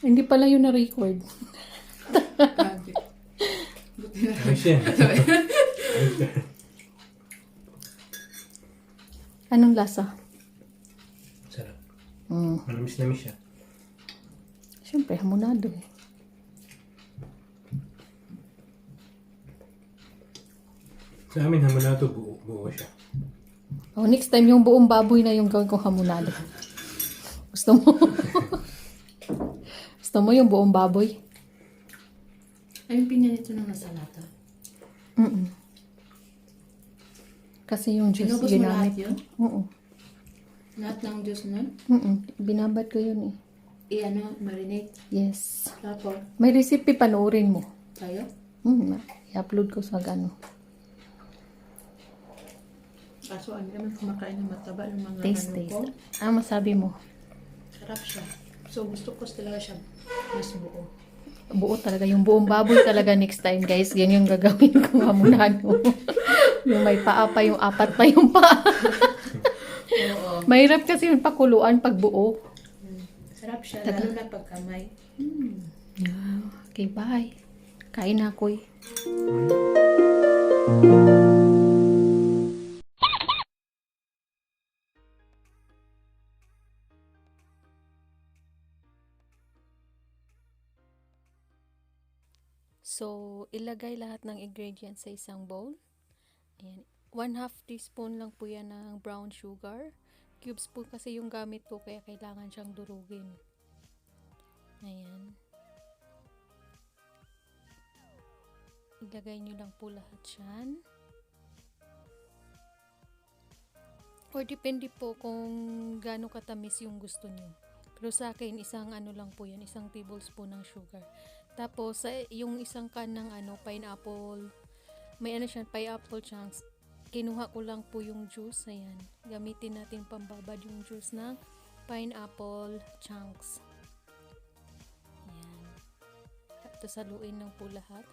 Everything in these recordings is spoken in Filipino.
Hindi pala yun na-record. Anong lasa? Sarap. Mm. Manamis-namis siya. Siyempre, hamonado eh. Sa amin, hamonado, buo siya. Oh, next time yung buong baboy na yung gawin kong hamonado. Gusto mo? Gusto mo yung buong baboy? Ayun pinanito ng nasa lata. Mm. Kasi yung juice Binubos mo lahat ginamit. yun? Oo. Lahat ng juice nun? Binabad ko yun eh. Marinate. Yes. Tapos, May recipe, panoorin mo. tayo? I-upload ko sa gano. Kaso ano naman kumakain ng mataba ng mga Taste, ano ko. taste. Masabi mo. Sarap siya. So gusto ko talaga siya mas buo. Buo talaga. Yung buong baboy talaga next time, guys. Yan yung gagawin ko hamonado. Yung may paa pa, yung apat pa yung paa. Oo. Mahirap kasi yung pakuluan pag buo. Sarap siya, lalo na pagkamay. Okay, bye. Kain na ako eh. So, ilagay lahat ng ingredients sa isang bowl. Ayan. 1/2 teaspoon lang po yan ng brown sugar. Cubes po kasi yung gamit ko, kaya kailangan siyang durugin. Ayan. Ilagay nyo lang po lahat yan. Or depende po kung gaano katamis yung gusto nyo. Pero sa akin, isang ano lang po yan, isang tablespoon ng sugar. Tapos, yung isang can ng pineapple, may ano siya, pineapple chunks. Kinuha ko lang po yung juice. Ayan. Gamitin natin pambabad yung juice ng pineapple chunks. Ayan. Tapos, haluin lang po lahat.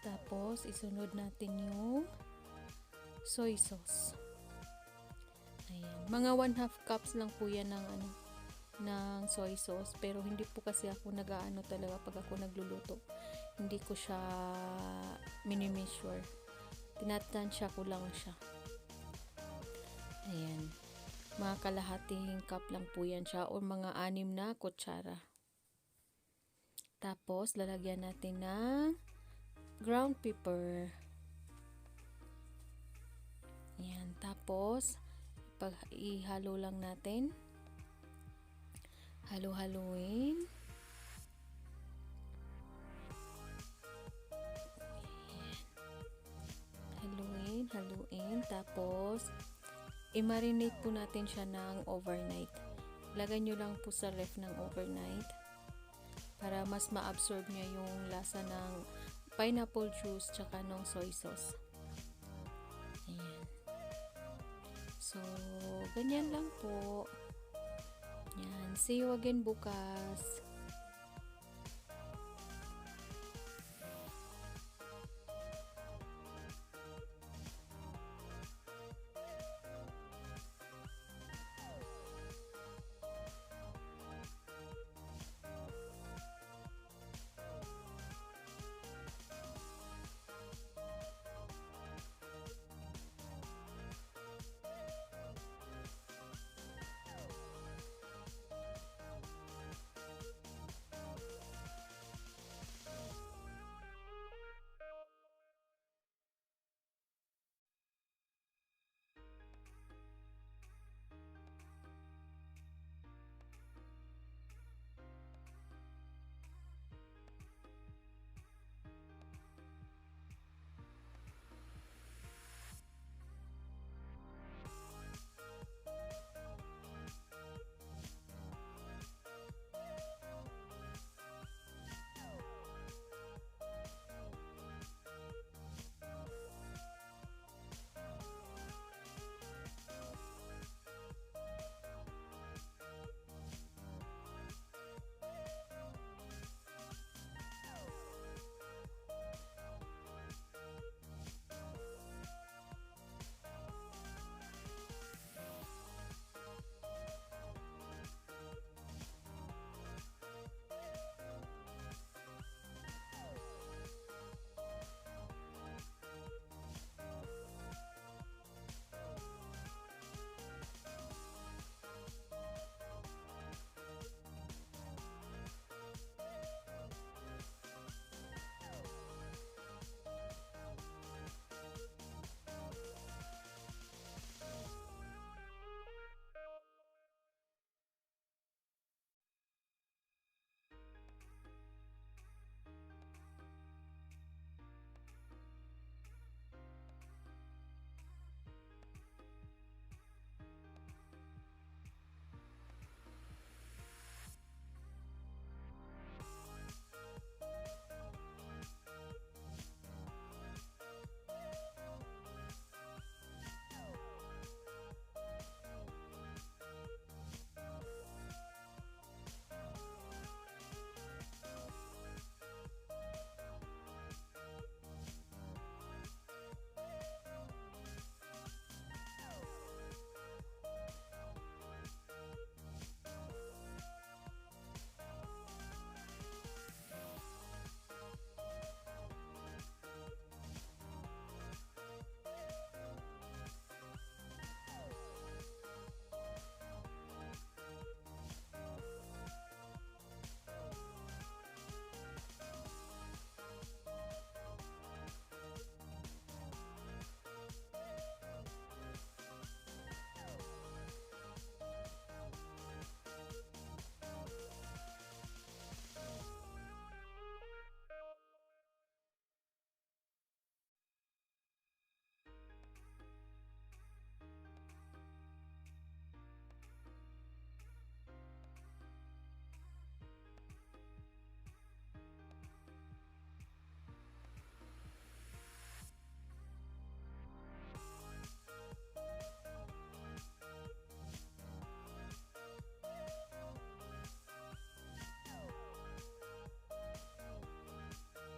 Tapos, isunod natin yung soy sauce. Ayan. Mga 1/2 cups lang po yan ng soy sauce, pero hindi po kasi ako nag-aano talaga pag ako nagluluto. Hindi ko siya mini-measure. Tinatansya ko lang siya. Ayan. Mga kalahating cup lang po yan siya o mga 6 na kutsara. Tapos, lalagyan natin ng ground pepper. Ayan. Tapos, ihalo lang natin. Halo-haloin. Haluin. Tapos, i-marinate po natin siya ng overnight. Lagay nyo lang po sa ref ng overnight para mas ma-absorb niya yung lasa ng pineapple juice tsaka ng soy sauce. Ayan. So, ganyan lang po. Yan. See you again bukas.